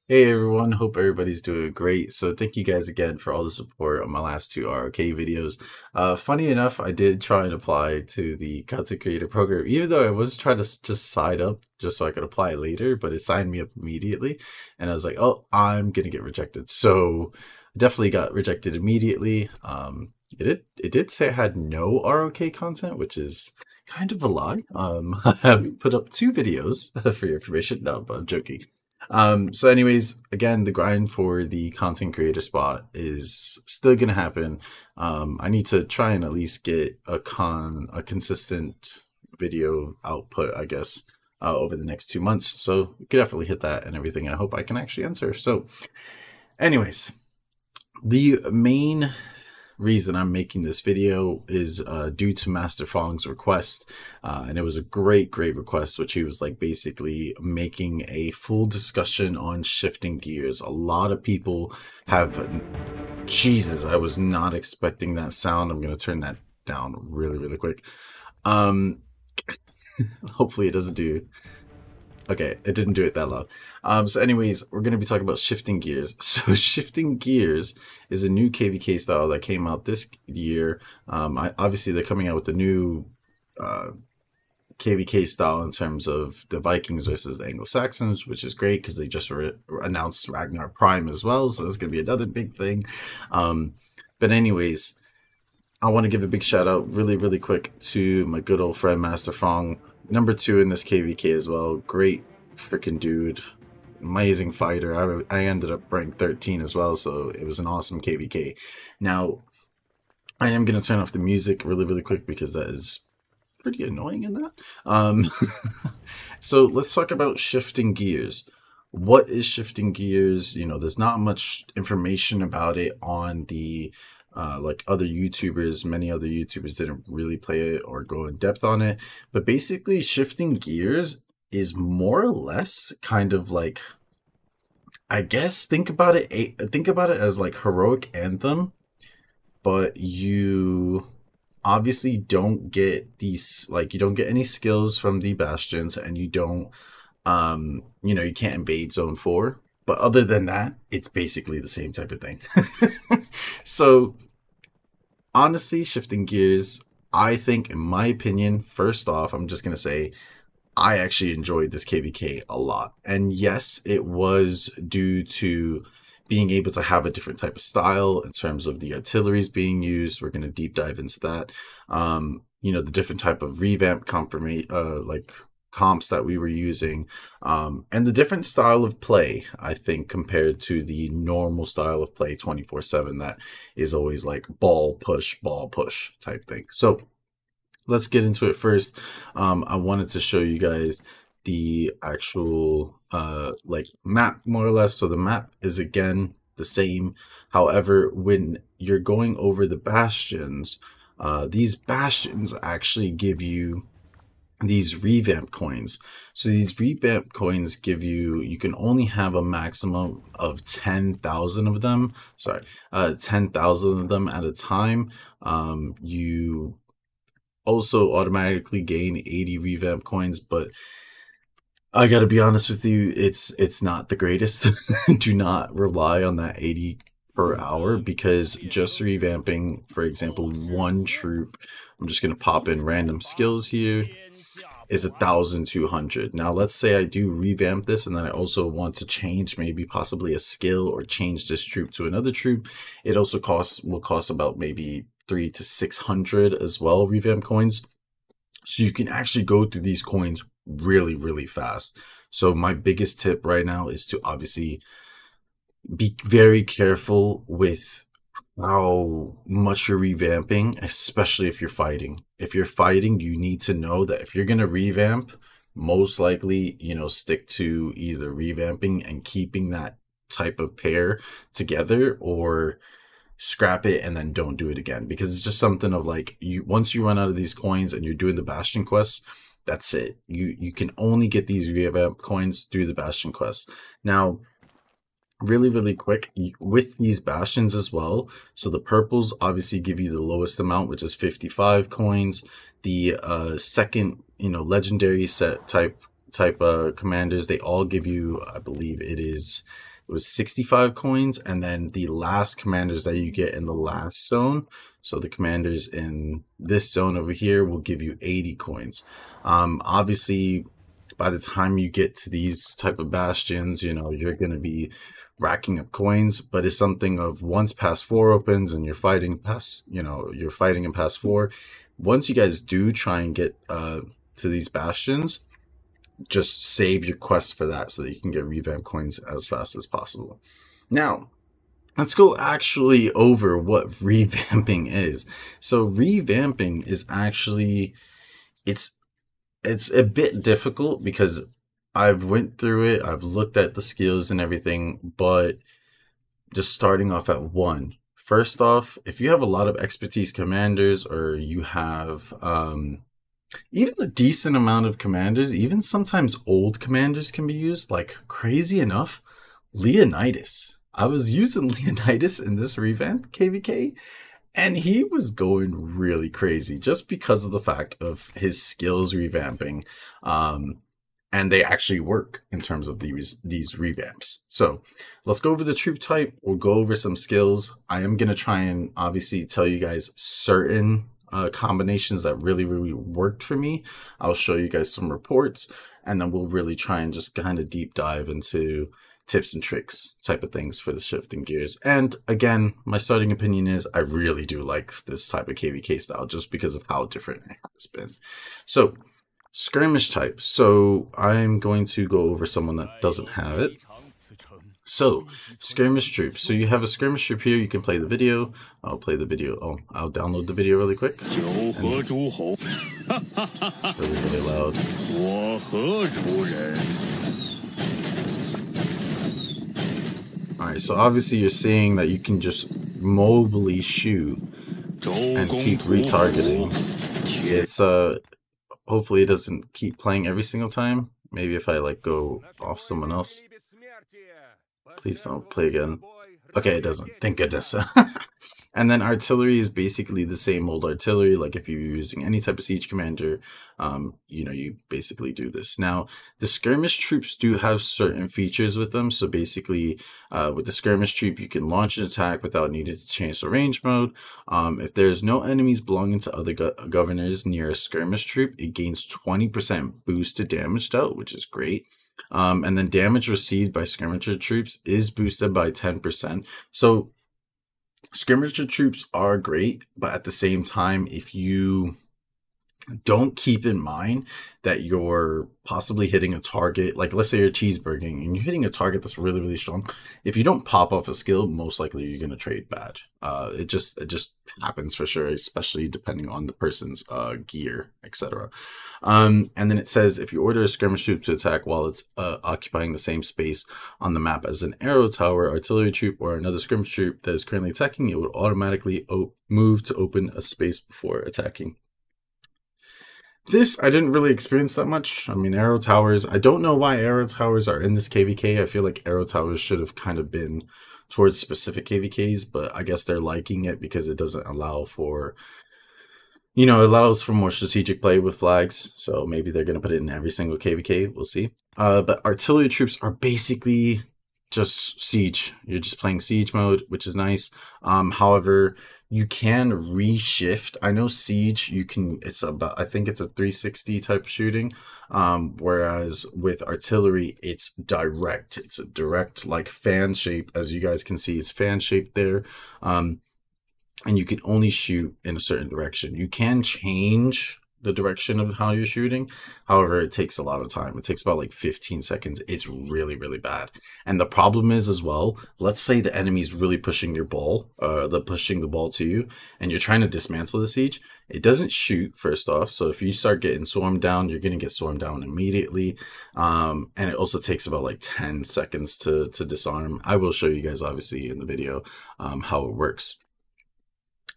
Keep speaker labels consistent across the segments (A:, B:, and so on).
A: Hey everyone, hope everybody's doing great. So thank you guys again for all the support on my last two ROK videos. Funny enough, I did try and apply to the content creator program, even though I was trying to just sign up just so I could apply later, but it signed me up immediately. And I was like, oh, I'm gonna get rejected. So I definitely got rejected immediately. It did say I had no ROK content, which is kind of a lie. I have put up two videos for your information. No, but I'm joking. So anyways, again, the grind for the content creator spot is still gonna happen. I need to try and at least get a consistent video output, I guess, over the next 2 months. So we could definitely hit that and everything. I hope I can actually answer. So anyways, the main reason I'm making this video is due to Master Fong's request, and it was a great request, which he was like basically making a full discussion on shifting gears. A lot of people have, Jesus, I was not expecting that sound. I'm gonna turn that down really quick. Hopefully it doesn't do. Okay, it didn't do it that loud. So anyways, we're going to be talking about Shifting Gears. So Shifting Gears is a new KvK style that came out this year. Obviously, they're coming out with the new KvK style in terms of the Vikings versus the Anglo-Saxons, which is great because they just announced Ragnar Prime as well. So that's going to be another big thing. But anyways, I want to give a big shout out really quick to my good old friend Master Fong. #2 in this KvK as well. Great freaking dude. Amazing fighter. I ended up ranked 13 as well, so it was an awesome KvK. Now, I am going to turn off the music really quick because that is pretty annoying in that. So let's talk about Shifting Gears. What is Shifting Gears? You know, there's not much information about it on the like other YouTubers. Many other YouTubers didn't really play it or go in depth on it. But basically, Shifting Gears is more or less kind of like, I guess, think about it as like Heroic Anthem, but you obviously don't get these, like, you don't get any skills from the Bastions, and you don't, you can't invade Zone 4. But other than that, it's basically the same type of thing. So honestly, Shifting Gears, I think, in my opinion, first off, I'm just going to say I actually enjoyed this KvK a lot. And yes, it was due to being able to have a different type of style in terms of the artilleries being used. We're going to deep dive into that. The different type of revamp comps that we were using, and the different style of play, I think, compared to the normal style of play 24/7 that is always like ball push type thing. So let's get into it first. I wanted to show you guys the actual like map, more or less. So the map is again the same. However, when you're going over the bastions, these bastions actually give you these revamp coins. So these revamp coins give you can only have a maximum of 10,000 of them. Sorry, 10,000 of them at a time. You also automatically gain 80 revamp coins, but I gotta be honest with you, it's not the greatest. Do not rely on that 80 per hour, because just revamping, for example, one troop, I'm just gonna pop in random skills here, is 1,200. Now let's say I do revamp this and then I also want to change maybe possibly a skill or change this troop to another troop. It also will cost about maybe 300 to 600 as well, revamp coins. So you can actually go through these coins really fast. So my biggest tip right now is to obviously be very careful with how much you're revamping, especially if you're fighting. If you're fighting, you need to know that if you're going to revamp, most likely, stick to either revamping and keeping that type of pair together, or scrap it and then don't do it again, because it's just something of like, once you run out of these coins and you're doing the Bastion quests, that's it. You can only get these revamp coins through the Bastion quests. Now, really quick, with these bastions as well, so the purples obviously give you the lowest amount, which is 55 coins. The second legendary set type type commanders, they all give you, I believe it was 65 coins, and then the last commanders that you get in the last zone, so the commanders in this zone over here will give you 80 coins. Obviously, by the time you get to these type of bastions, you know, you're going to be racking up coins, but it's something of once pass 4 opens and you're fighting past, you know, you're fighting in pass 4. Once you guys do try and get to these bastions, just save your quest for that so that you can get revamp coins as fast as possible. Now, let's go actually over what revamping is. So revamping is actually, it's a bit difficult because I've went through it, I've looked at the skills and everything, but just starting off at 1. First off, if you have a lot of expertise commanders, or you have even a decent amount of commanders, even sometimes old commanders can be used. Like, crazy enough, Leonidas. I was using Leonidas in this revamp KvK, and he was going really crazy just because of the fact of his skills revamping. And they actually work in terms of these revamps. So let's go over the troop type. We'll go over some skills. I am going to try and obviously tell you guys certain combinations that really worked for me. I'll show you guys some reports, and then we'll really try and just kind of deep dive into tips and tricks type of things for the Shifting Gears. And again, my starting opinion is I really do like this type of KvK style just because of how different it has been. So skirmish type. So I'm going to go over someone that doesn't have it. So skirmish troops. So you have a skirmish troop here. You can play the video. I'll play the video. Oh, I'll download the video really quick. Really loud. Alright, so obviously you're seeing that you can just mobily shoot and keep retargeting. It's hopefully it doesn't keep playing every single time. Maybe if I like go off someone else. Please don't play again. Okay, it doesn't. Thank goodness. And then artillery is basically the same old artillery. Like if you're using any type of siege commander, you know, you basically do this. Now, the skirmish troops do have certain features with them. So basically, with the skirmish troop, you can launch an attack without needing to change the range mode. If there's no enemies belonging to other governors near a skirmish troop, it gains 20% boost to damage dealt, which is great. And then damage received by skirmisher troops is boosted by 10%. So skirmisher troops are great, but at the same time, if you don't keep in mind that you're possibly hitting a target, like let's say you're cheeseburgering and you're hitting a target that's really strong, if you don't pop off a skill, most likely you're going to trade bad. It just happens for sure, especially depending on the person's gear, etc. And then it says if you order a skirmish troop to attack while it's occupying the same space on the map as an arrow tower, artillery troop, or another skirmish troop that is currently attacking, it would automatically move to open a space before attacking. This, I didn't really experience that much. I mean, arrow towers, I don't know why arrow towers are in this KvK. I feel like arrow towers should have kind of been towards specific KvKs, but I guess they're liking it because it doesn't allow for, you know, it allows for more strategic play with flags. So maybe they're going to put it in every single KvK. We'll see. But artillery troops are basically just siege. You're just playing siege mode, which is nice. However, you can reshift. I know siege, you can, it's about, I think it's a 360 type of shooting. Whereas with artillery, it's direct. It's a direct like fan shape. As you guys can see, it's fan shaped there. And you can only shoot in a certain direction. You can change the direction of how you're shooting. However, it takes a lot of time. It takes about like 15 seconds. It's really bad. And the problem is as well, let's say the enemy's really pushing your ball, pushing the ball to you, and you're trying to dismantle the siege. It doesn't shoot, first off. So if you start getting swarmed down, you're going to get swarmed down immediately. And it also takes about like 10 seconds to disarm. I will show you guys obviously in the video how it works.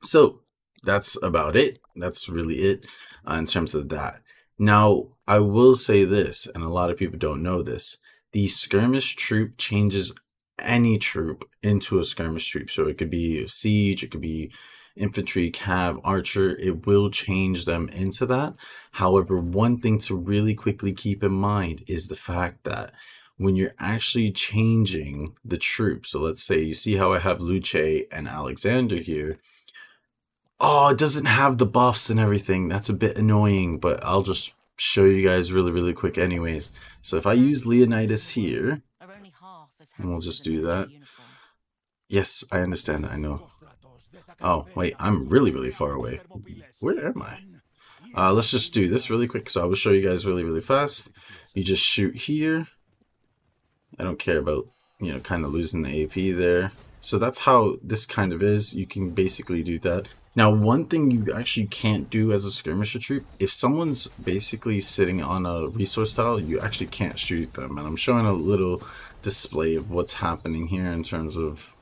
A: So that's about it. That's really it in terms of that. Now, I will say this, and a lot of people don't know this. The skirmish troop changes any troop into a skirmish troop. So it could be siege, it could be infantry, cav, archer, it will change them into that. However, one thing to really quickly keep in mind is the fact that when you're actually changing the troops, so let's say you see how I have Luce and Alexander here. Oh, it doesn't have the buffs and everything. That's a bit annoying, but I'll just show you guys really quick anyways. So if I use Leonidas here, and we'll just do that. Yes, I understand that, I know. Oh, wait, I'm really far away. Where am I? Let's just do this really quick. So I will show you guys really fast. You just shoot here. I don't care about, you know, kind of losing the AP there. So that's how this kind of is. You can basically do that. Now, one thing you actually can't do as a skirmisher troop, if someone's basically sitting on a resource tile, you actually can't shoot them. And I'm showing a little display of what's happening here in terms of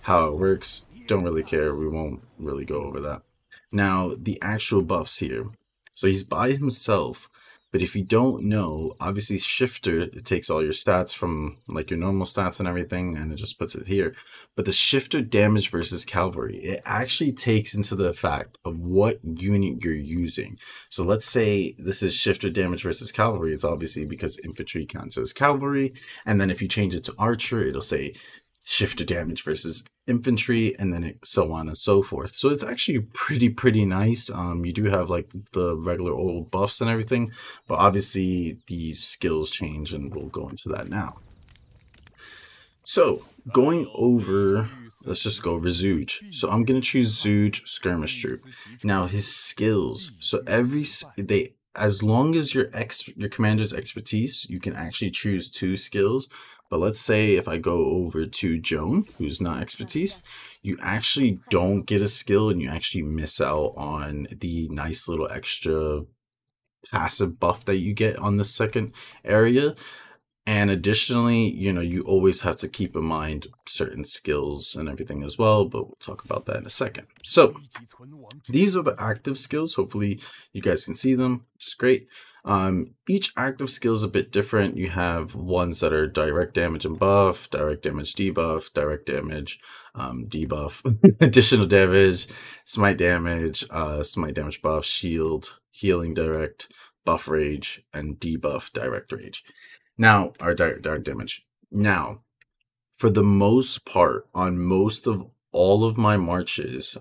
A: how it works. Don't really care. We won't really go over that. Now, the actual buffs here. So he's by himself. But if you don't know, obviously Shifter, it takes all your stats from like your normal stats and everything, and it just puts it here. But the Shifter damage versus cavalry, it actually takes into the fact of what unit you're using. So let's say this is Shifter damage versus cavalry. It's obviously because infantry counts as cavalry. And then if you change it to archer, it'll say Shifter damage versus infantry, and then so on and so forth. So it's actually pretty nice. You do have like the regular old buffs and everything, but obviously the skills change, and we'll go into that now. So going over, let's just go over Zuj. So I'm gonna choose Zuj Skirmish Troop. Now his skills. So as long as your commander's expertise, you can actually choose 2 skills. But let's say if I go over to Joan, who's not expertise, you actually don't get a skill, and you actually miss out on the nice little extra passive buff that you get on the second area. And additionally, you know, you always have to keep in mind certain skills and everything as well, but we'll talk about that in a second. So these are the active skills. Hopefully you guys can see them, which is great. Each active skill is a bit different. You have ones that are direct damage and buff, direct damage debuff, direct damage debuff, additional damage, smite damage buff, shield, healing direct, buff rage, and debuff direct rage. Now, our direct damage. Now, for the most part, on most of all of my marches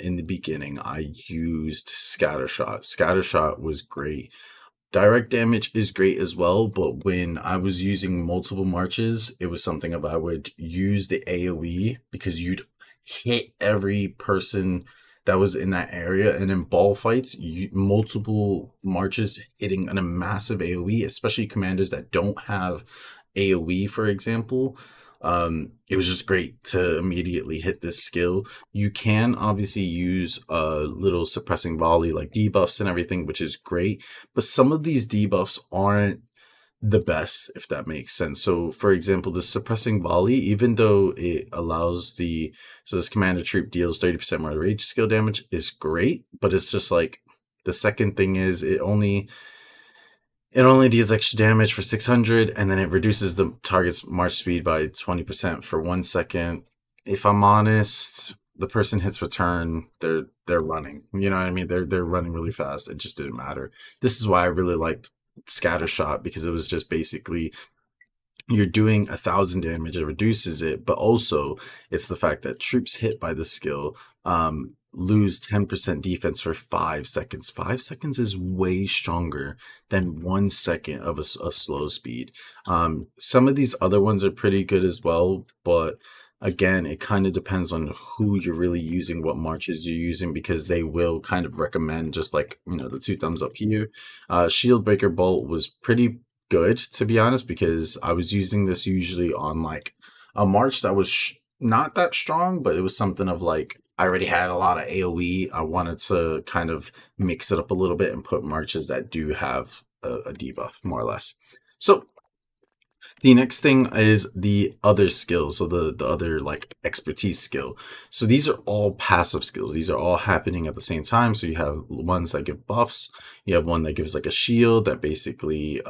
A: in the beginning, I used Scattershot. Scattershot was great. Direct damage is great as well, but when I was using multiple marches, it was something of I would use the AoE because you'd hit every person that was in that area, and in ball fights, multiple marches hitting on a massive AoE, especially commanders that don't have AoE, for example. It was just great to immediately hit this skill. You can obviously use a little suppressing volley like debuffs and everything, which is great, but some of these debuffs aren't the best, if that makes sense. So for example, the suppressing volley, even though it allows this commander troop deals 30% more rage skill damage, is great, but it's just like the second thing is it only deals extra damage for 600, and then it reduces the target's march speed by 20% for 1 second. If I'm honest, the person hits return, they're running. You know what I mean? They're running really fast. It just didn't matter. This is why I really liked Scattershot, because it was just basically you're doing 1,000 damage, it reduces it, but also it's the fact that troops hit by this skill lose 10% defense for 5 seconds. 5 seconds is way stronger than 1 second of a slow speed. Some of these other ones are pretty good as well, but again, it kind of depends on who you're really using, what marches you're using, because they will kind of recommend, just like, you know, the 2 thumbs up here. Shield Breaker Bolt was pretty good, to be honest, because I was using this usually on like a march that was not that strong, but it was something of like, I already had a lot of AoE. I wanted to kind of mix it up a little bit and put marches that do have a debuff, more or less. So the next thing is the other skills, so the other like expertise skill. So these are all passive skills. These are all happening at the same time. So you have ones that give buffs. You have one that gives like a shield that basically,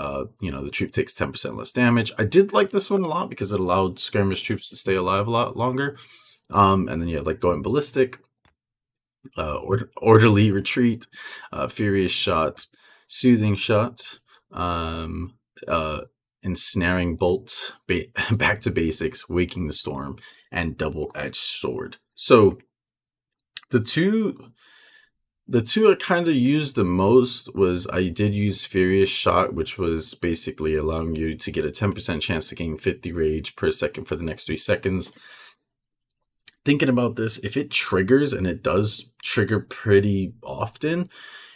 A: you know, the troop takes 10% less damage. I did like this one a lot because it allowed skirmish troops to stay alive a lot longer. And then you have like going ballistic. Orderly Retreat, Furious Shot, Soothing Shot, um, uh, Ensnaring Bolt, Back to Basics, Waking the Storm, and Double-Edged Sword. So the two I kind of used the most was I did use Furious Shot, which was basically allowing you to get a 10% chance to gain 50 rage per second for the next 3 seconds. Thinking about this, if it triggers, and it does trigger pretty often,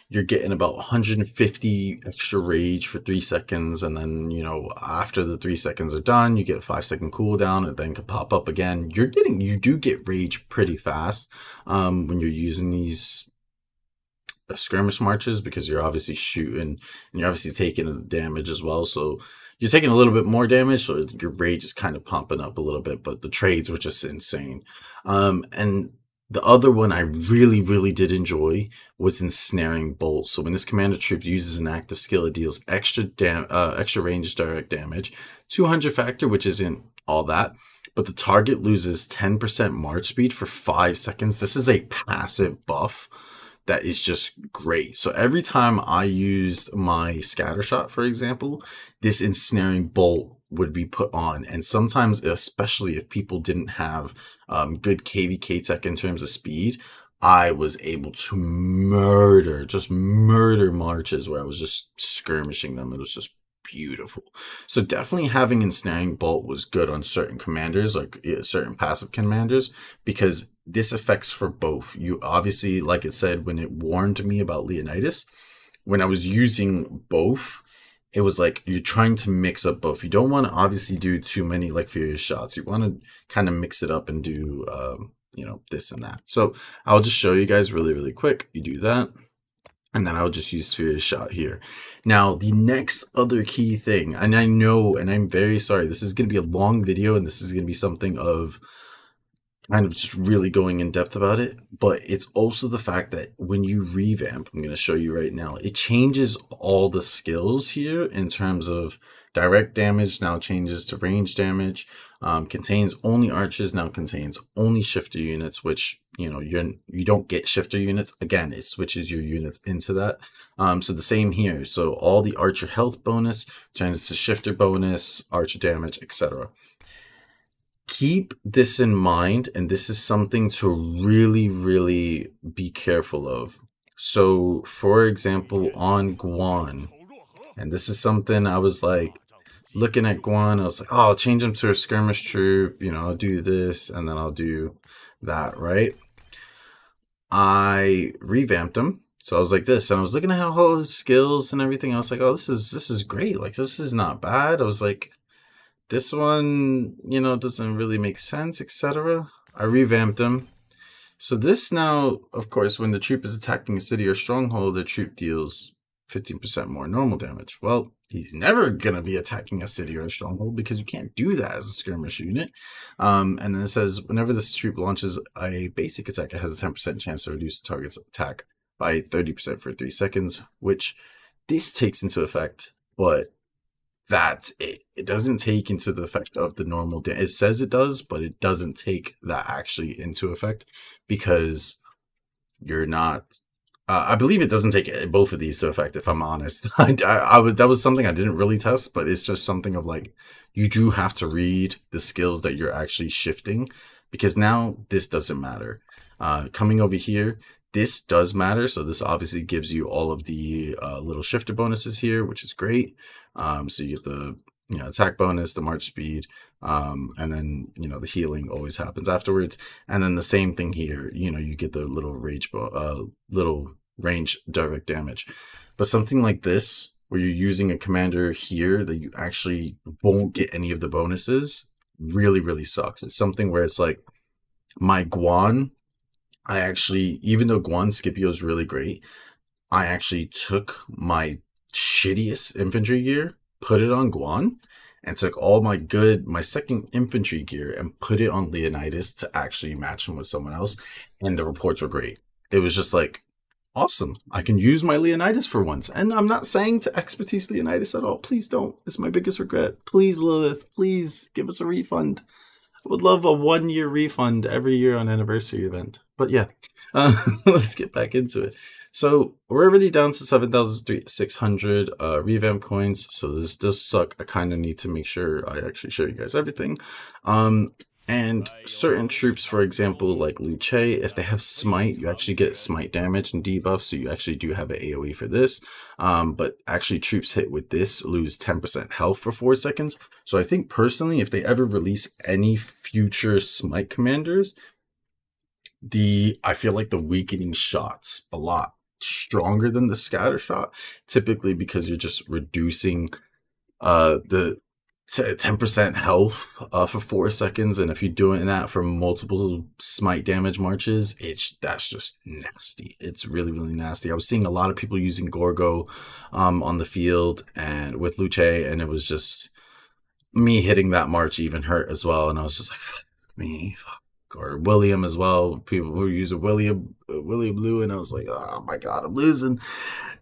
A: you're getting about 150 extra rage for 3 seconds, and then, you know, after the 3 seconds are done, you get a 5-second cooldown, and then can pop up again. You do get rage pretty fast when you're using these skirmish marches, because you're obviously shooting and you're obviously taking damage as well, so you're taking a little bit more damage, so your rage is kind of pumping up a little bit, but the trades were just insane. And the other one I really did enjoy was Ensnaring Bolt. So when this commander troop uses an active skill, it deals extra range direct damage, 200 factor, which isn't all that, but the target loses 10% march speed for 5 seconds. This is a passive buff that is just great. So every time I used my scatter shot, for example, this Ensnaring Bolt would be put on. And sometimes, especially if people didn't have good KvK tech in terms of speed, I was able to murder marches where I was just skirmishing them. It was just beautiful. So definitely having Ensnaring Bolt was good on certain commanders, like certain passive commanders, because this affects for both. You obviously, like it said when it warned me about Leonidas, when I was using both, it was like you're trying to mix up both. You don't want to obviously do too many like Furious Shots. You want to kind of mix it up and do you know, this and that. So I'll just show you guys really quick. You do that, and then I'll just use Furious Shot here. Now, the next other key thing, and I know, and I'm very sorry, this is going to be a long video, and this is going to be something of kind of just really going in depth about it, but it's also the fact that when you revamp, I'm going to show you right now, it changes all the skills here in terms of direct damage now changes to range damage, contains only archers now contains only shifter units, which, you know, you don't get shifter units. Again, it switches your units into that. So the same here. So all the archer health bonus turns to shifter bonus, archer damage, etc. Keep this in mind, and this is something to really be careful of. So, for example, on Guan, and this is something I was like, looking at Guan, I was like, oh, I'll change him to a skirmish troop, you know, I'll do this, and then I'll do that, right? I revamped him. So I was like this, and I was looking at how all his skills and everything. I was like, oh, this is great. Like, this is not bad. I was like, this one, you know, doesn't really make sense, etc. I revamped him. So this now, of course, when the troop is attacking a city or stronghold, the troop deals 15% more normal damage. Well, he's never going to be attacking a city or a stronghold because you can't do that as a skirmish unit. And then it says, whenever this troop launches a basic attack, it has a 10% chance to reduce the target's attack by 30% for 3 seconds, which this takes into effect, but that's it. It doesn't take into the effect of the normal damage. It says it does, but it doesn't take that actually into effect because you're not. I believe it doesn't take both of these to effect, if I'm honest. That was something I didn't really test, but it's just something of like, you do have to read the skills that you're actually shifting, because now this doesn't matter. Coming over here, this does matter. So this obviously gives you all of the little shifter bonuses here, which is great. So you get the attack bonus, the march speed, and then the healing always happens afterwards. And then the same thing here. You get the little little range direct damage. But something like this, where you're using a commander here that you actually won't get any of the bonuses, really sucks. It's something where it's like my Guan. I actually, even though Guan Scipio is really great, I actually took my shittiest infantry gear, put it on Guan, and took all my second infantry gear and put it on Leonidas to actually match him with someone else. And the reports were great. It was just like, awesome. I can use my Leonidas for once. And I'm not saying to expertise Leonidas at all. Please don't. It's my biggest regret. Please, Lilith, please give us a refund. Would love a 1 year refund every year on anniversary event. But yeah, let's get back into it. So we're already down to 7,600 revamp coins. So this does suck. I kind of need to make sure I actually show you guys everything. And certain troops, for example, like Luce, if they have smite, you actually get smite damage and debuff. So you actually do have an AoE for this. But actually troops hit with this lose 10% health for 4 seconds. So I think personally, if they ever release any future smite commanders, I feel like the weakening shot's a lot stronger than the scatter shot, typically because you're just reducing the 10% health for 4 seconds, and if you're doing that for multiple smite damage marches, that's just nasty. It's really, really nasty. I was seeing a lot of people using Gorgo on the field and with Luce, and it was just me hitting that march even hurt as well, and I was just like, fuck me, fuck. Or William as well. People who use a William Blue, and I was like, oh my god, I'm losing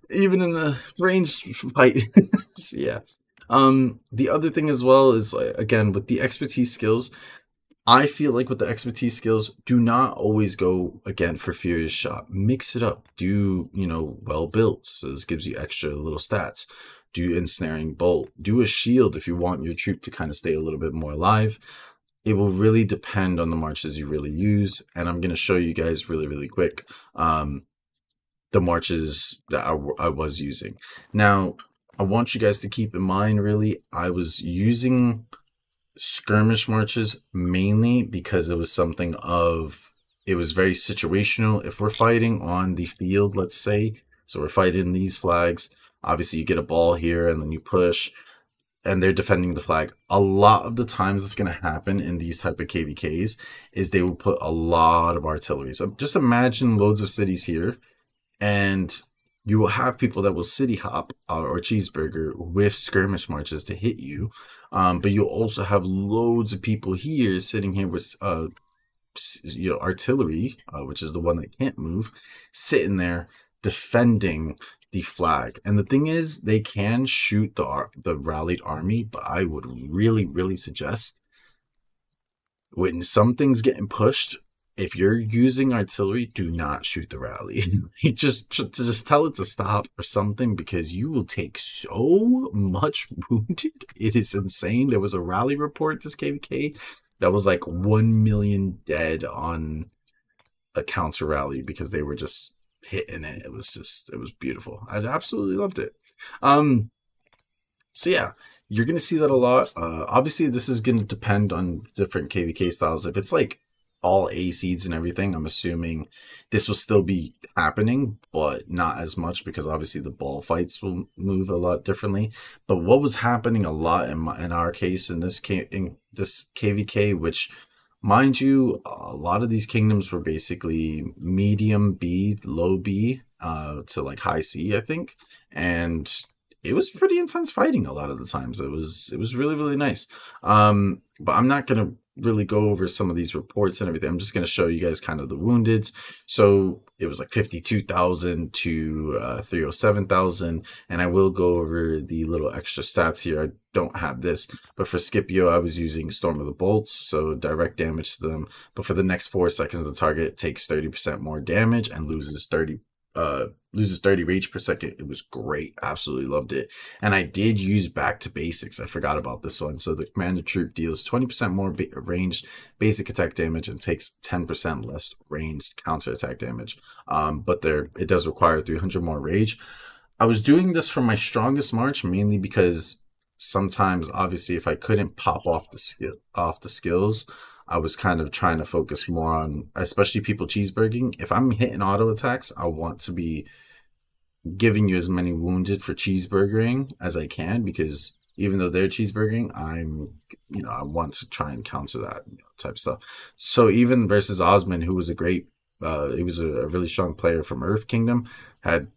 A: even in the ranged fight. So, yeah. The other thing as well is, again, with the expertise skills, I feel like with the expertise skills, do not always go again for Furious Shot. Mix it up. Do, well built. So this gives you extra little stats. Do Ensnaring Bolt. Do a shield if you want your troop to kind of stay a little bit more alive. It will really depend on the marches you really use. And I'm going to show you guys really, really quick the marches that I was using. Now, I want you guys to keep in mind, really, I was using skirmish marches mainly because it was it was very situational. If we're fighting on the field, let's say, so we're fighting these flags, obviously you get a ball here and then you push and they're defending the flag. A lot of the times that's going to happen in these type of KvKs is they will put a lot of artillery. So just imagine loads of cities here, and you will have people that will city hop or cheeseburger with skirmish marches to hit you. But you'll also have loads of people here sitting here with artillery, which is the one that can't move, sitting there defending the flag. And the thing is, they can shoot the rallied army, but I would really, really suggest when something's getting pushed, if you're using artillery, do not shoot the rally. just tell it to stop or something, because you will take so much wounded. It is insane. There was a rally report this KvK that was like 1 million dead on a counter rally because they were just hitting it. It was beautiful. I absolutely loved it. So yeah, you're gonna see that a lot. Obviously this is gonna depend on different KvK styles. If it's like all A seeds and everything, I'm assuming this will still be happening, but not as much, because obviously the ball fights will move a lot differently. But what was happening a lot in our case in this KvK, which, mind you, a lot of these kingdoms were basically medium B, low B, to like high C, I think, and it was pretty intense fighting a lot of the times. It was really, really nice. But I'm not gonna really go over some of these reports and everything. I'm just going to show you guys kind of the woundeds. So it was like 52,000 to 307,000, and I will go over the little extra stats here. I don't have this, but for Scipio I was using Storm of the Bolts, so direct damage to them, but for the next 4 seconds the target takes 30% more damage and loses 30 rage per second. It was great. Absolutely loved it. And I did use back to basics. I forgot about this one. So the commander troop deals 20% more ranged basic attack damage and takes 10% less ranged counter attack damage. But it does require 300 more rage. I was doing this for my strongest march mainly because sometimes, obviously, if I couldn't pop off the skills, I was kind of trying to focus more on, especially people cheeseburging. If I'm hitting auto attacks, I want to be giving you as many wounded for cheeseburgering as I can, because even though they're cheeseburgering, I want to try and counter that type of stuff. So even versus Osman, who was he was a really strong player from Earth Kingdom, had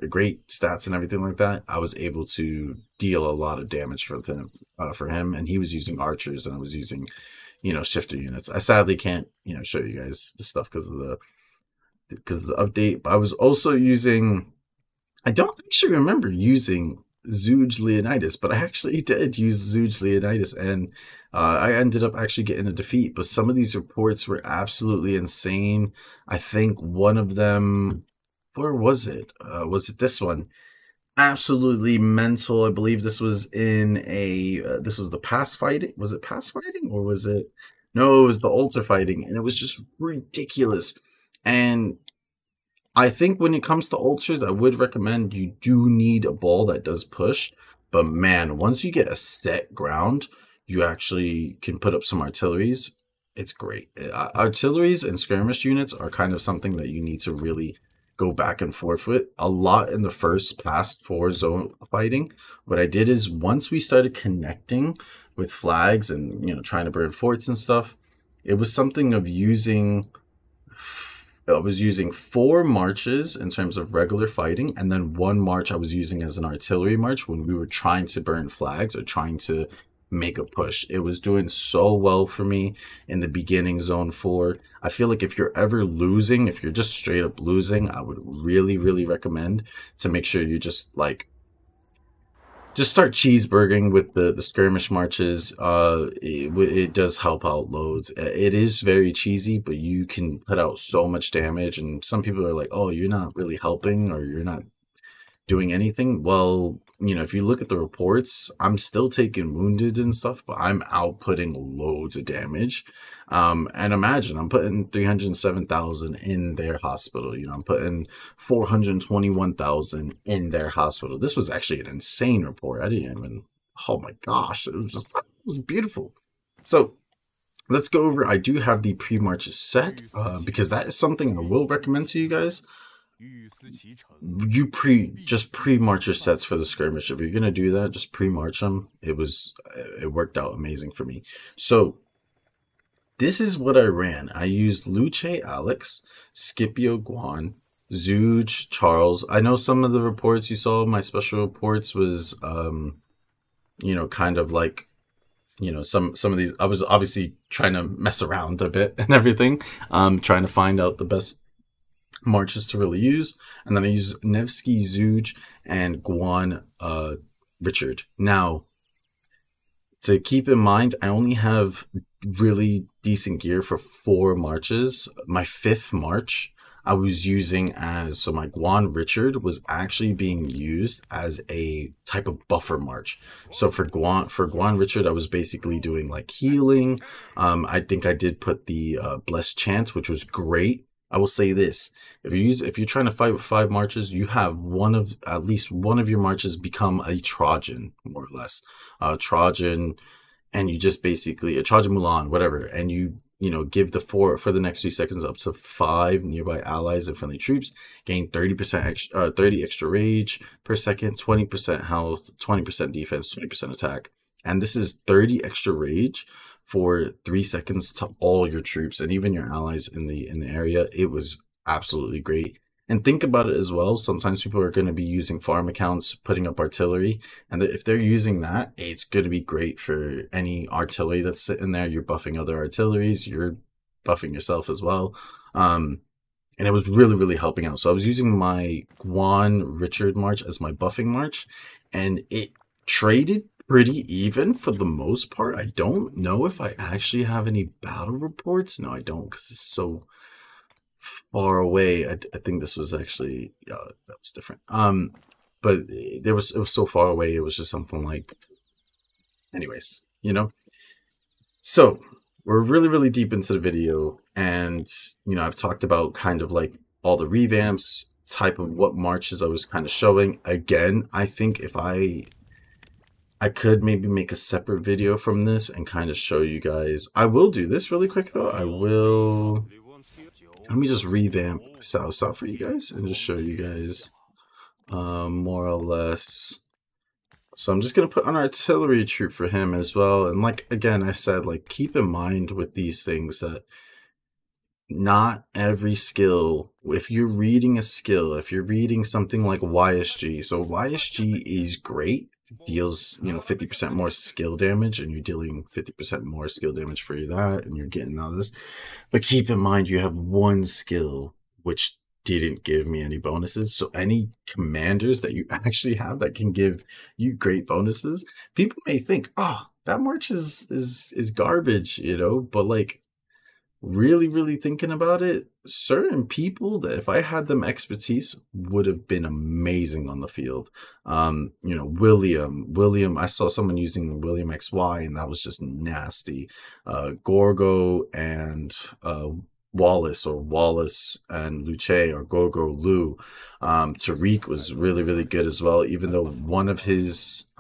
A: great stats and everything like that, I was able to deal a lot of damage for him, and he was using archers and I was using shifter units. I sadly can't show you guys the stuff because of the update, but I was also using, I don't actually remember using Zooge Leonidas, but I actually did use Zooge Leonidas, and I ended up actually getting a defeat. But some of these reports were absolutely insane. I think one of them, where was it? Was it this one? Absolutely mental. I believe this was in a this was the pass fighting. Was it pass fighting or was it? No, it was the altar fighting, and it was just ridiculous. And I think when it comes to ultras, I would recommend you do need a ball that does push. But man, once you get a set ground, you actually can put up some artilleries. It's great. Artilleries and skirmish units are kind of something that you need to really go back and forth with. A lot in the first past 4 zone fighting. What I did is once we started connecting with flags and trying to burn forts and stuff, it was something of using I was using 4 marches in terms of regular fighting, and then 1 march I was using as an artillery march when we were trying to burn flags or trying to make a push. It was doing so well for me in the beginning zone 4. I feel like if you're ever losing, if you're just straight up losing, I would really, really recommend to make sure you just start cheeseburgering with the skirmish marches. It does help out loads. It is very cheesy, but you can put out so much damage. And some people are like, "Oh, you're not really helping, or you're not doing anything." Well, if you look at the reports, I'm still taking wounded and stuff, but I'm outputting loads of damage. And imagine I'm putting 307,000 in their hospital. I'm putting 421,000 in their hospital. This was actually an insane report. I didn't even. Oh my gosh, it was beautiful. So let's go over. I do have the pre-marches set because that is something I will recommend to you guys. You just pre-march your sets for the skirmish. If you're gonna do that, just pre-march them. It worked out amazing for me. So this is what I ran. I used Luce Alex, Scipio Guan, Zooge Charles. I know some of the reports you saw, my special reports was kind of like some of these. I was obviously trying to mess around a bit and everything, trying to find out the best marches to really use. And then I use Nevsky, Zooge, and Guan Richard. Now, to keep in mind, I only have really decent gear for 4 marches. My 5th march I was using so my Guan Richard was actually being used as a type of buffer march. So for Guan Richard, I was basically doing like healing. I think I did put the blessed chant, which was great. I will say this: if you're trying to fight with 5 marches, you have at least one of your marches become a Trojan, more or less, Trojan, and you just basically a Trojan Mulan, whatever, and you give the for the next 2 seconds up to 5 nearby allies and friendly troops, gain 30 extra rage per second, 20% health, 20% defense, 20% attack, and this is 30 extra rage for 3 seconds to all your troops and even your allies in the area. It was absolutely great. And think about it as well. Sometimes people are going to be using farm accounts, putting up artillery, and if they're using that, it's going to be great for any artillery that's sitting there. You're buffing other artilleries, you're buffing yourself as well. And it was really, really helping out. So I was using my Guan Richard march as my buffing march, and it traded pretty even for the most part. I don't know if I actually have any battle reports. No, I don't, because it's so far away. I think this was actually that was different. But it was so far away. It was just something like, anyways, So we're really, really deep into the video, and I've talked about kind of like all the revamps, type of what marches I was kind of showing. Again, I think if I could maybe make a separate video from this and kind of show you guys. I will do this really quick though. Let me just revamp South for you guys and just show you guys more or less. So I'm just going to put an artillery troop for him as well. And like, again, I said, like, keep in mind with these things that not every skill, if you're reading a skill, if you're reading something like YSG, so YSG is great, deals 50% more skill damage, and you're dealing 50% more skill damage for that, and you're getting all this. But keep in mind, you have one skill which didn't give me any bonuses. So any commanders that you actually have that can give you great bonuses, people may think, oh, that march is garbage, you know, but like really thinking about it, certain people that if I had them expertise would have been amazing on the field. You know, William, I saw someone using William XY and that was just nasty. Gorgo and Wallace, or Wallace and Luce, or Gorgo Lu. Tariq was really good as well, even though one of his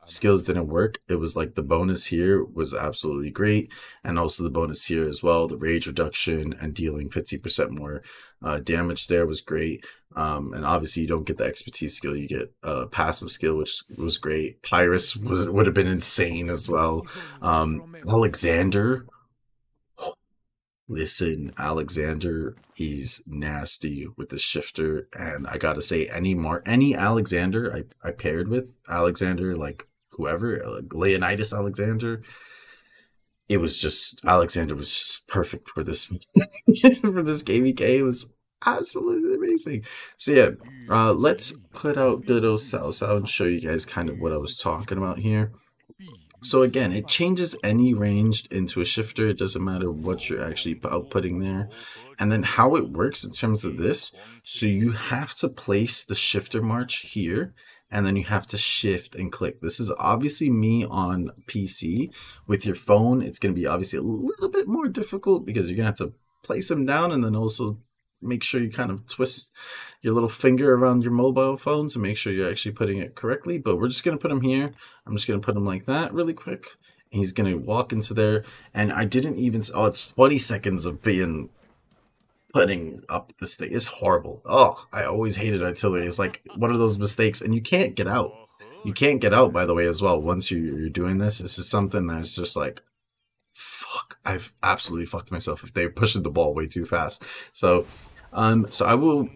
A: skills didn't work. It was like the bonus here was absolutely great, and also the bonus here as well, the rage reduction and dealing 50% more damage there was great. And obviously you don't get the expertise skill, you get a passive skill, which was great. Pyrus would have been insane as well. Alexander, listen, Alexander is nasty with the shifter, and I gotta say, any Alexander I paired with Alexander, like whoever, like Leonidas Alexander, it was just Alexander was just perfect for this for this KvK. It was absolutely amazing. So yeah, let's put out good old Sao and show you guys kind of what I was talking about here. So again, it changes any range into a shifter. It doesn't matter what you're actually outputting there. And then how it works in terms of this. So you have to place the shifter march here, and then you have to shift and click. This is obviously me on PC. With your phone, it's going to be obviously a little bit more difficult because you're going to have to place them down and then also make sure you kind of twist your little finger around your mobile phone to make sure you're actually putting it correctly. But we're just going to put him here. I'm just going to put him like that really quick. And he's going to walk into there. And I didn't even, oh, it's 20 seconds of being putting up this thing. It's horrible. Oh, I always hated artillery. It's like one of those mistakes, and you can't get out. You can't get out, by the way, as well. Once you're doing this, this is something that's just like, fuck, I've absolutely fucked myself if they're pushing the ball way too fast. So I will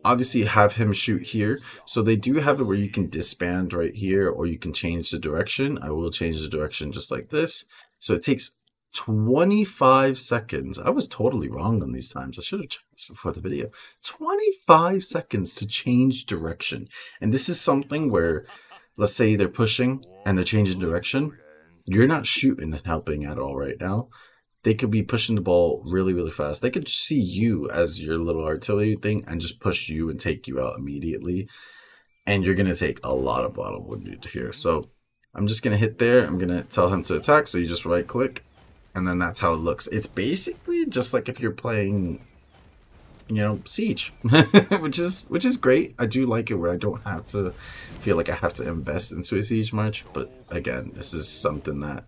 A: obviously have him shoot here. So they do have it where you can disband right here, or you can change the direction. I will change the direction just like this. So it takes 25 seconds. I was totally wrong on these times. I should have checked this before the video. 25 seconds to change direction. And this is something where, let's say they're pushing and they're changing direction. You're not shooting and helping at all right now. They could be pushing the ball really fast. They could see you as your little artillery thing and just push you and take you out immediately. And you're going to take a lot of wounded here. So I'm just going to hit there. I'm going to tell him to attack. So you just right click. And then that's how it looks. It's basically just like if you're playing, you know, Siege, which is great. I do like it where I don't have to feel like I have to invest into a Siege march. But again, this is something that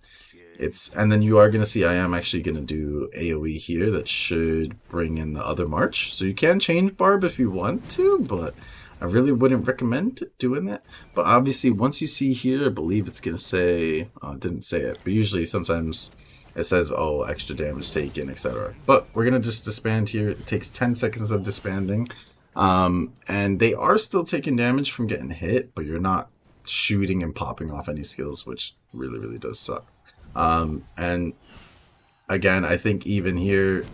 A: it's, and then you are going to see I am actually going to do AoE here that should bring in the other march. So you can change Barb if you want to, but I really wouldn't recommend doing that. But obviously once you see here, I believe it's going to say, it didn't say it, but usually sometimes it says, oh, extra damage taken, etc. But we're going to just disband here. It takes 10 seconds of disbanding. And they are still taking damage from getting hit, but you're not shooting and popping off any skills, which really does suck. And again, I think even here,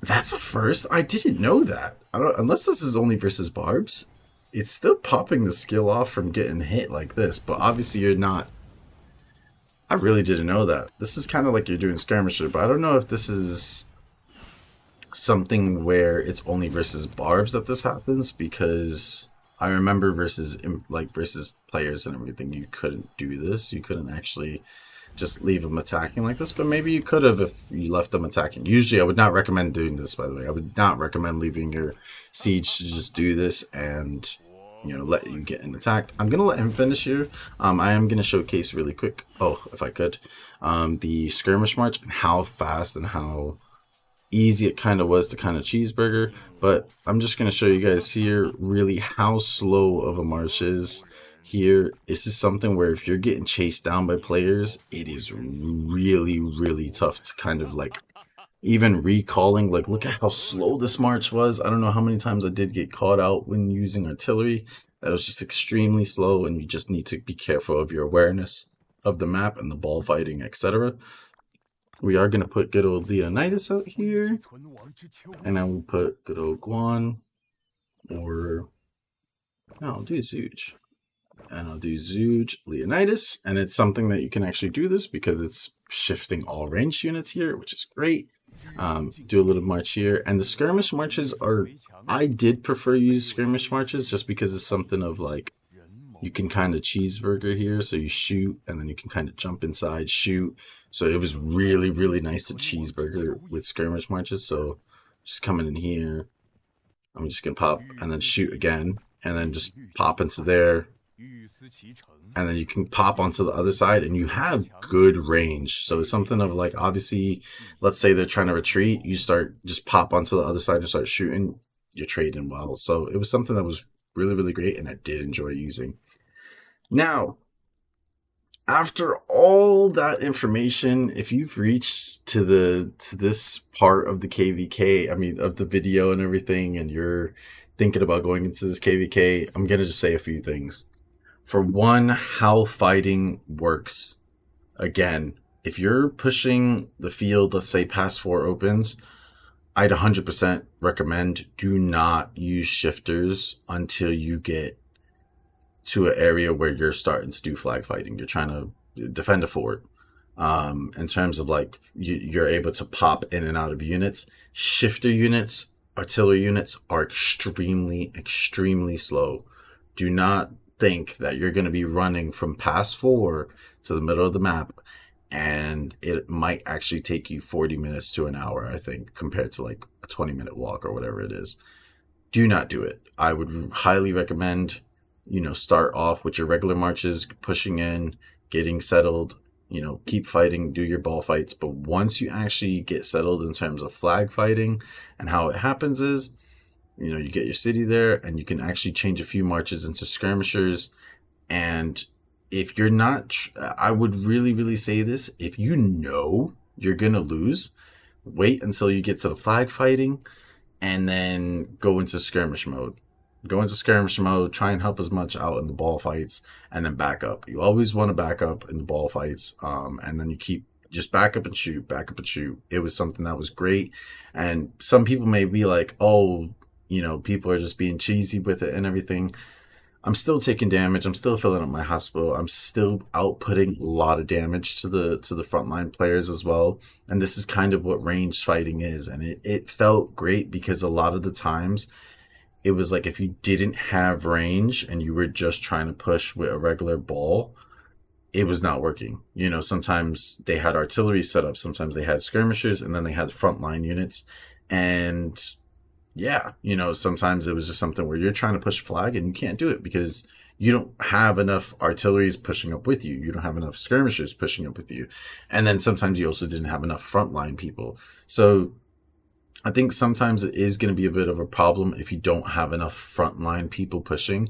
A: that's a first. I didn't know that. I don't, unless this is only versus Barbs, it's still popping the skill off from getting hit like this, but obviously you're not. I really didn't know that. This is kind of like you're doing Skirmisher, but I don't know if this is something where it's only versus Barbs that this happens, because I remember versus players and everything, you couldn't do this. You couldn't actually just leave them attacking like this, but maybe you could have if you left them attacking. Usually I would not recommend doing this, by the way. I would not recommend leaving your Siege to just do this and, you know, let you get an attack. I'm gonna let him finish here. I am gonna showcase really quick, oh, if I could, the Skirmish march and how fast and how easy it kind of was to kind of cheeseburger. But I'm just gonna show you guys here really how slow of a march is here. This is something where if you're getting chased down by players, it is really tough to kind of like even recalling, like, look at how slow this march was. I don't know how many times I did get caught out when using artillery. That was just extremely slow, and you just need to be careful of your awareness of the map and the ball fighting, etc. We are going to put good old Leonidas out here. And I will put good old Guan. Or, no, I'll do Zooge. And I'll do Zooge, Leonidas. And it's something that you can actually do this because it's shifting all ranged units here, which is great. Do a little march here. And the skirmish marches are, I did prefer use skirmish marches just because it's something of like, you can kind of cheeseburger here. So you shoot and then you can kind of jump inside, shoot. So it was really, really nice to cheeseburger with skirmish marches. So just coming in here, I'm just going to pop and then shoot again. And then just pop into there. And then you can pop onto the other side and you have good range. So it's something of like, obviously, let's say they're trying to retreat. You start, just pop onto the other side and start shooting. You're trading well. So it was something that was really, really great. And I did enjoy using. Now, after all that information, if you've reached to this part of the KvK, I mean, of the video and everything, and you're thinking about going into this KvK, I'm going to just say a few things. For one, how fighting works. Again, if you're pushing the field, let's say past 4 opens, I'd 100% recommend do not use shifters until you get to an area where you're starting to do flag fighting. You're trying to defend a fort. In terms of like, you're able to pop in and out of units. Shifter units, artillery units are extremely, extremely slow. Do not think that you're going to be running from past 4 to the middle of the map, and it might actually take you 40 minutes to an hour, I think, compared to like a 20-minute walk or whatever it is. Do not do it. I would highly recommend, you know, start off with your regular marches, pushing in, getting settled, you know, keep fighting, do your ball fights. But once you actually get settled in terms of flag fighting, and how it happens is, you know, you get your city there and you can actually change a few marches into skirmishers. And if you're not, I would really, really say this, if you know you're going to lose, wait until you get to the flag fighting and then go into skirmish mode. Go into skirmish mode, try and help as much out in the ball fights, and then back up. You always want to back up in the ball fights, and then you keep just back up and shoot, back up and shoot. It was something that was great. And some people may be like, oh, you know, people are just being cheesy with it and everything. I'm still taking damage. I'm still filling up my hospital. I'm still outputting a lot of damage to the frontline players as well. And this is kind of what ranged fighting is. And it felt great because a lot of the times it was like if you didn't have range and you were just trying to push with a regular ball, it was not working. You know, sometimes they had artillery set up, sometimes they had skirmishers, and then they had frontline units. And yeah, you know, sometimes it was just something where you're trying to push a flag and you can't do it because you don't have enough artilleries pushing up with you. You don't have enough skirmishers pushing up with you. And then sometimes you also didn't have enough frontline people. So I think sometimes it is going to be a bit of a problem if you don't have enough frontline people pushing,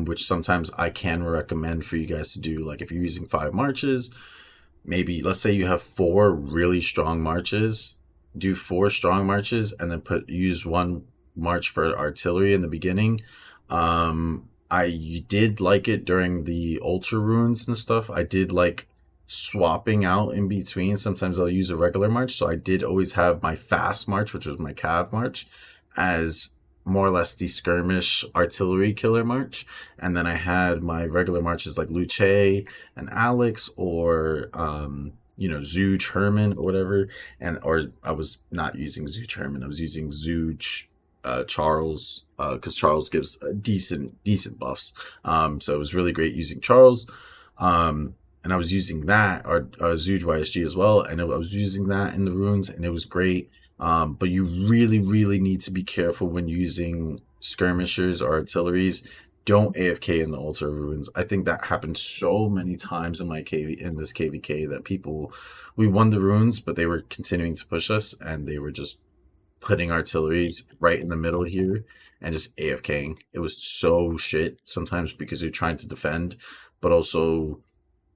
A: which sometimes I can recommend for you guys to do. Like if you're using 5 marches, maybe let's say you have 4 really strong marches, do 4 strong marches and then use 1 march for artillery in the beginning. I did like it during the ultra runes and stuff. I did like swapping out in between. Sometimes I'll use a regular march. So I did always have my fast march, which was my cav march, as more or less the skirmish artillery killer march. And then I had my regular marches like Luce and Alex, or you know, Zooge Herman or whatever. And or I was not using Zooge Herman, I was using Zooge Charles, because Charles gives decent buffs. So it was really great using Charles. And I was using that, or Zooge YSG as well, and I was using that in the runes, and it was great. But you really, really need to be careful when using skirmishers or artilleries. Don't AFK in the ultra runes. I think that happened so many times in this KvK that people, we won the runes, but they were continuing to push us, and they were just putting artilleries right in the middle here and just AFKing. It was so shit sometimes because you're trying to defend, but also,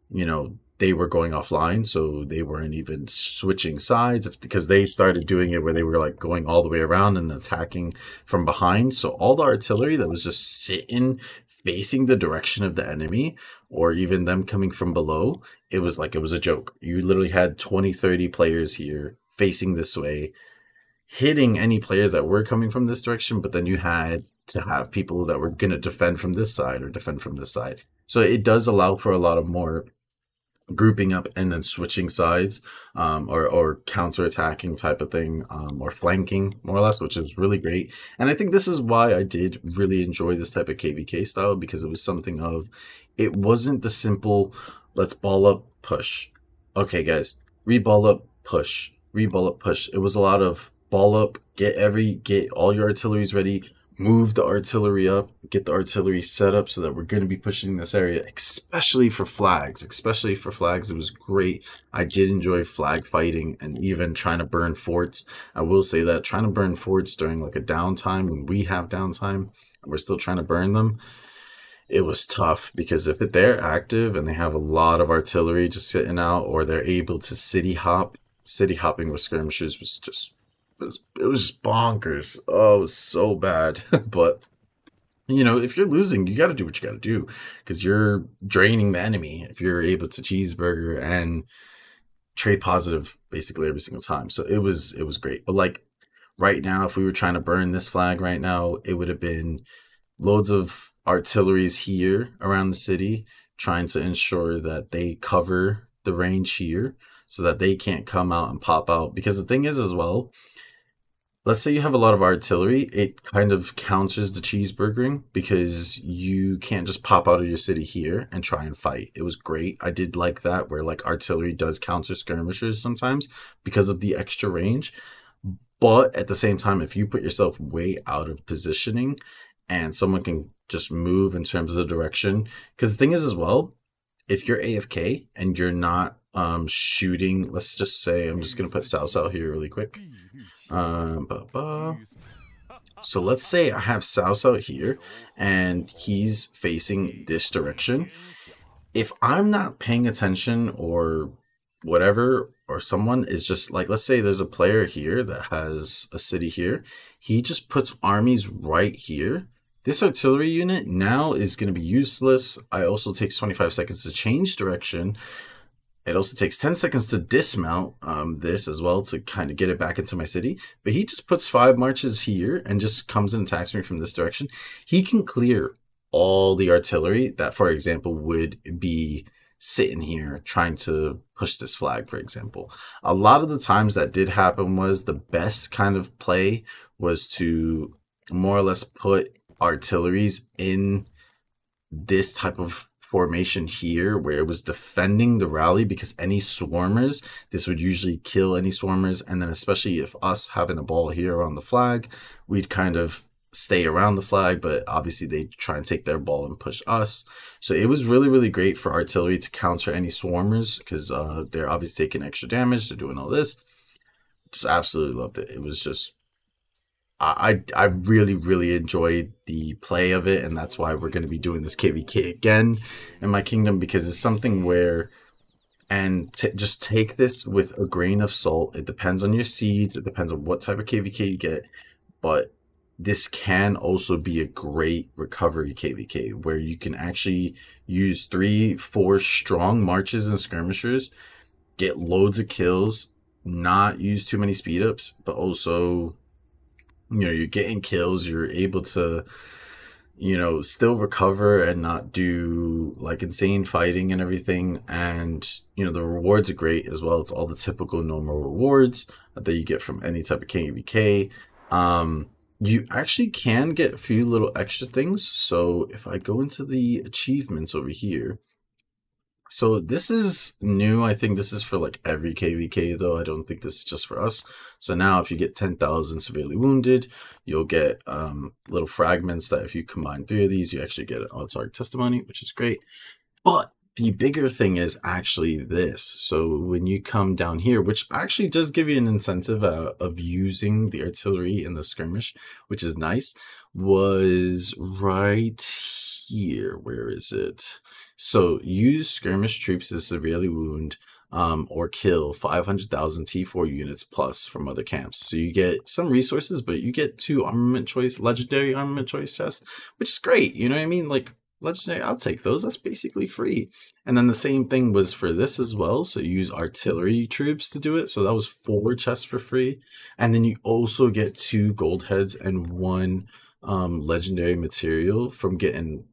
A: you know, they were going offline, so they weren't even switching sides because they started doing it where they were like going all the way around and attacking from behind. So all the artillery that was just sitting facing the direction of the enemy or even them coming from below, it was like it was a joke. You literally had 20, 30 players here facing this way, hitting any players that were coming from this direction, but then you had to have people that were going to defend from this side or defend from this side. So it does allow for a lot of more grouping up and then switching sides, or counter-attacking type of thing, or flanking more or less, which is really great. And I think this is why I did really enjoy this type of KvK style, because it was something of, it wasn't the simple let's ball up, push. Okay guys, re-ball up, push, re-ball up, push. It was a lot of ball up, get all your artilleries ready, move the artillery up, get the artillery set up so that we're going to be pushing this area, especially for flags. It was great. I did enjoy flag fighting and even trying to burn forts. I will say that trying to burn forts during like a downtime, when we have downtime and we're still trying to burn them, it was tough, because if they're active and they have a lot of artillery just sitting out, or they're able to city hopping with skirmishers was just, it was just bonkers. Oh, it was so bad. But you know, if you're losing, you got to do what you got to do, because you're draining the enemy if you're able to cheeseburger and trade positive basically every single time. So it was great. But like right now, if we were trying to burn this flag right now, it would have been loads of artilleries here around the city trying to ensure that they cover the range here so that they can't come out and pop out. Because the thing is as well, let's say you have a lot of artillery, it kind of counters the cheeseburgering, because you can't just pop out of your city here and try and fight. It was great. I did like that, where like artillery does counter skirmishers sometimes because of the extra range. But at the same time, if you put yourself way out of positioning and someone can just move in terms of the direction, because the thing is as well, if you're AFK and you're not shooting, let's just say, I'm just going to put South out here really quick. So let's say I have South out here and he's facing this direction. If I'm not paying attention or whatever, or someone is just like, let's say there's a player here that has a city here, he just puts armies right here. This artillery unit now is going to be useless. It also takes 25 seconds to change direction. It also takes 10 seconds to dismount this as well to kind of get it back into my city. But he just puts 5 marches here and just comes and attacks me from this direction. He can clear all the artillery that, for example, would be sitting here trying to push this flag, for example. A lot of the times that did happen was the best kind of play was to more or less put artilleries in this type of formation here where it was defending the rally, because any swarmers, this would usually kill any swarmers. And then especially if us having a ball here on the flag, we'd kind of stay around the flag, but obviously they try and take their ball and push us. So it was really, really great for artillery to counter any swarmers, because they're obviously taking extra damage, they're doing all this. Just absolutely loved it. It was just, I really, really enjoyed the play of it, and that's why we're going to be doing this KvK again in my kingdom, because it's something where, and just take this with a grain of salt. It depends on your seeds, it depends on what type of KvK you get, but this can also be a great recovery KvK where you can actually use 3-4 strong marches and skirmishers, get loads of kills, not use too many speed ups, but also, you know, you're getting kills, you're able to, you know, still recover and not do like insane fighting and everything. And, you know, the rewards are great as well. It's all the typical normal rewards that you get from any type of KvK. You actually can get a few little extra things. So if I go into the achievements over here, so this is new. I think this is for like every KvK though. I don't think this is just for us. So now if you get 10,000 severely wounded, you'll get little fragments that if you combine 3 of these, you actually get an on-target testimony, which is great. But the bigger thing is actually this. So when you come down here, which actually does give you an incentive of using the artillery in the skirmish, which is nice, was right here. Where is it? So use skirmish troops to severely wound or kill 500,000 T4 units plus from other camps. So you get some resources, but you get 2 armament choice, legendary armament choice chests, which is great. You know what I mean? Like, legendary, I'll take those. That's basically free. And then the same thing was for this as well. So you use artillery troops to do it. So that was 4 chests for free. And then you also get 2 gold heads and 1 legendary material from getting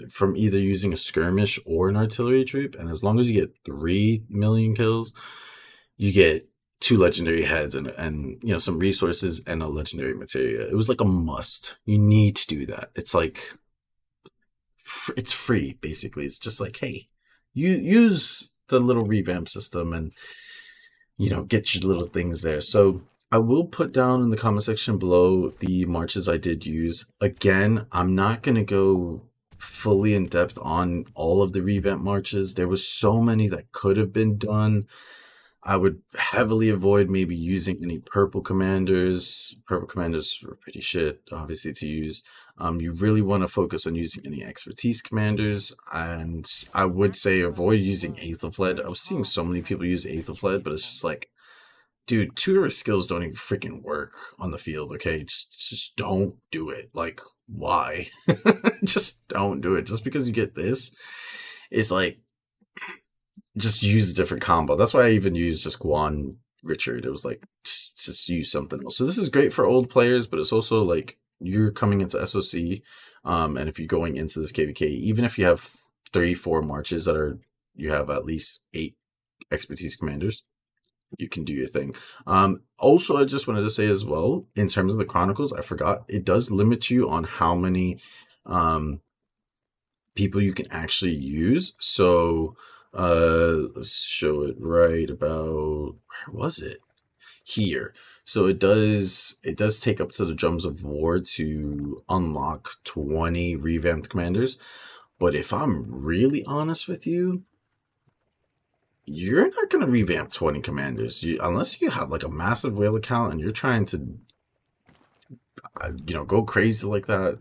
A: from either using a skirmish or an artillery troop. And as long as you get 3 million kills, you get 2 legendary heads and you know, some resources and a legendary material. It was like a must. You need to do that. It's like it's free basically. It's just like, hey, you use the little revamp system and you know, get your little things there. So I will put down in the comment section below the marches I did use. Again, I'm not going to go fully in depth on all of the revamp marches. There was so many that could have been done. I would heavily avoid maybe using any purple commanders. Purple commanders were pretty shit, obviously, to use. You really want to focus on using any expertise commanders, and I would say avoid using Aethelfled. I was seeing so many people use Aethelfled, but it's just like, dude, tutor skills don't even freaking work on the field, okay? Just don't do it. Like, why? Just don't do it. Just because you get this, it's like, just use a different combo. That's why I even used just Guan Richard. It was like, just use something else. So this is great for old players, but it's also like, you're coming into SOC, and if you're going into this KvK, even if you have 3-4 marches that are, you have at least 8 expertise commanders, you can do your thing. Also, I just wanted to say as well, in terms of the Chronicles, I forgot, it does limit you on how many people you can actually use. So let's show it right about, where was it? Here. So it does take up to the Drums of War to unlock 20 revamped commanders. But if I'm really honest with you, you're not going to revamp 20 commanders unless you have like a massive whale account and you're trying to you know, go crazy like that.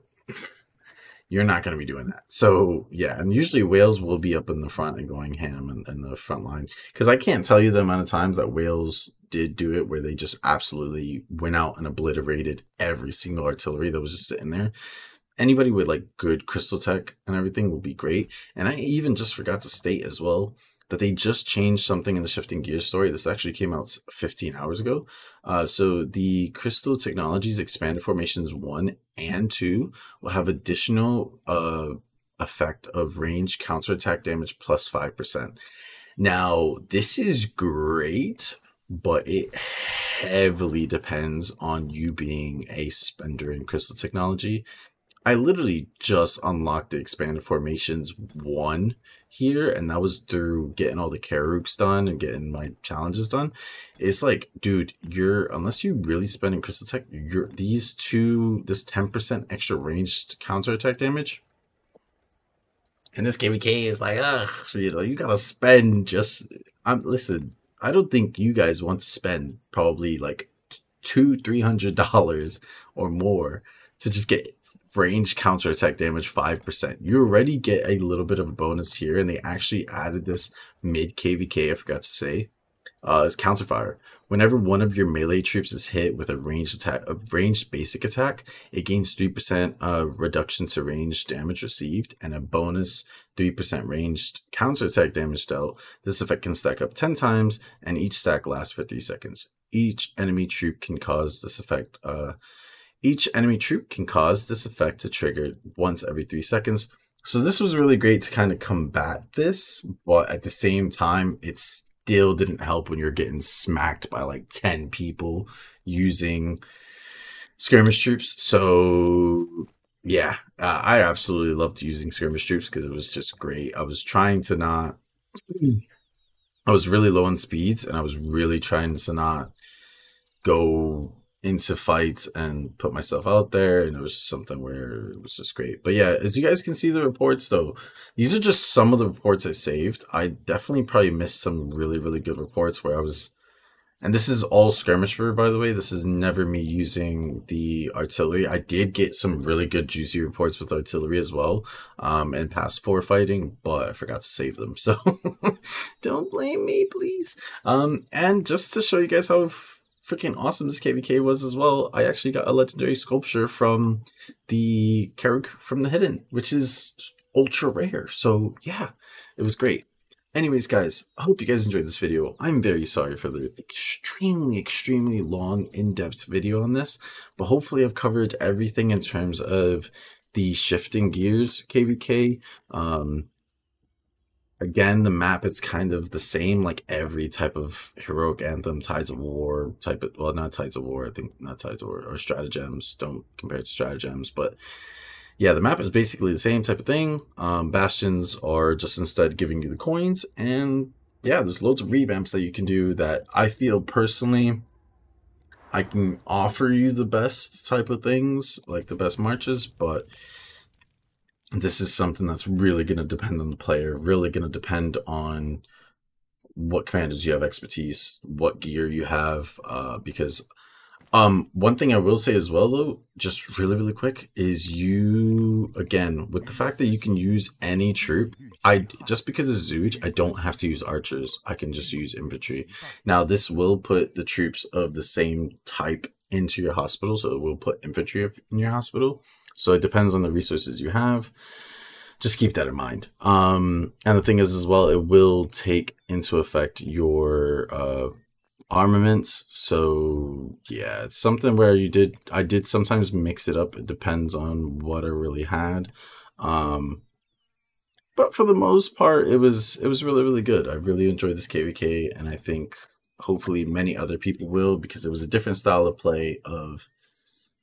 A: You're not going to be doing that. So yeah, and usually whales will be up in the front and going ham in the front line, because I can't tell you the amount of times that whales did do it where they just absolutely went out and obliterated every single artillery that was just sitting there. Anybody with like good crystal tech and everything will be great. And I even just forgot to state as well that they just changed something in the Shifting Gears story. This actually came out 15 hours ago. So the Crystal Technologies Expanded Formations 1 and 2 will have additional effect of range counterattack damage plus 5%. Now, this is great, but it heavily depends on you being a spender in Crystal Technology. I literally just unlocked the Expanded Formations 1 here, and that was through getting all the Karuks done and getting my challenges done. It's like, dude, unless you really spend in Crystal Tech, this 10% extra ranged counterattack damage. And this KvK is like, you know, you gotta spend listen, I don't think you guys want to spend probably like $200-300 or more to just get range counterattack damage 5%. You already get a little bit of a bonus here, and they actually added this mid KvK, I forgot to say, is counterfire. Whenever one of your melee troops is hit with a ranged basic attack, it gains 3% reduction to range damage received and a bonus 3% ranged counterattack damage dealt. This effect can stack up 10 times, and each stack lasts for 3 seconds. Each enemy troop can cause this effect to trigger once every 3 seconds. So this was really great to kind of combat this, but at the same time, it still didn't help when you're getting smacked by like 10 people using skirmish troops. So yeah, I absolutely loved using skirmish troops because it was just great. I was really low on speeds, and I was really trying to not go into fights and put myself out there, and it was just something where it was just great. But yeah, as you guys can see the reports though, these are just some of the reports I saved. I definitely probably missed some really, really good reports where I was, and this is all Skirmisher, by the way. This is never me using the artillery. I did get some really good juicy reports with artillery as well, and past 4 fighting, but I forgot to save them. So don't blame me, please. And just to show you guys how freaking awesome this KvK was as well, I actually got a legendary sculpture from the Karuk from the Hidden, which is ultra rare. So yeah, it was great. Anyways, guys, I hope you guys enjoyed this video. I'm very sorry for the extremely long, in-depth video on this, but hopefully I've covered everything in terms of the Shifting Gears KvK. Again, the map is kind of the same, like every type of heroic anthem, Tides of War type of, well, not Tides of War, I think not Tides of War, or stratagems, don't compare it to stratagems, but yeah, the map is basically the same type of thing. Bastions are just instead giving you the coins, and yeah, there's loads of revamps that you can do that I feel personally I can offer you the best type of things, like the best marches, but this is something that's really going to depend on the player, really going to depend on what commanders you have expertise, what gear you have, because one thing I will say as well, though, just really quick, is you, again, with the fact that you can use any troop, just because it's Zooge, I don't have to use archers. I can just use infantry. Now, this will put the troops of the same type into your hospital, so it will put infantry in your hospital. So it depends on the resources you have. Just keep that in mind. And the thing is as well, it will take into effect your armaments. So yeah, it's something where I did sometimes mix it up. It depends on what I really had. But for the most part, it was really good. I really enjoyed this KvK, and I think hopefully many other people will, because it was a different style of play of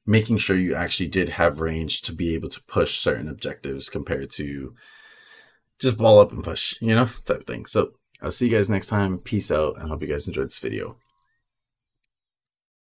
A: making sure you actually did have range to be able to push certain objectives compared to just ball up and push, you know, type of thing. So I'll see you guys next time. Peace out, and I hope you guys enjoyed this video.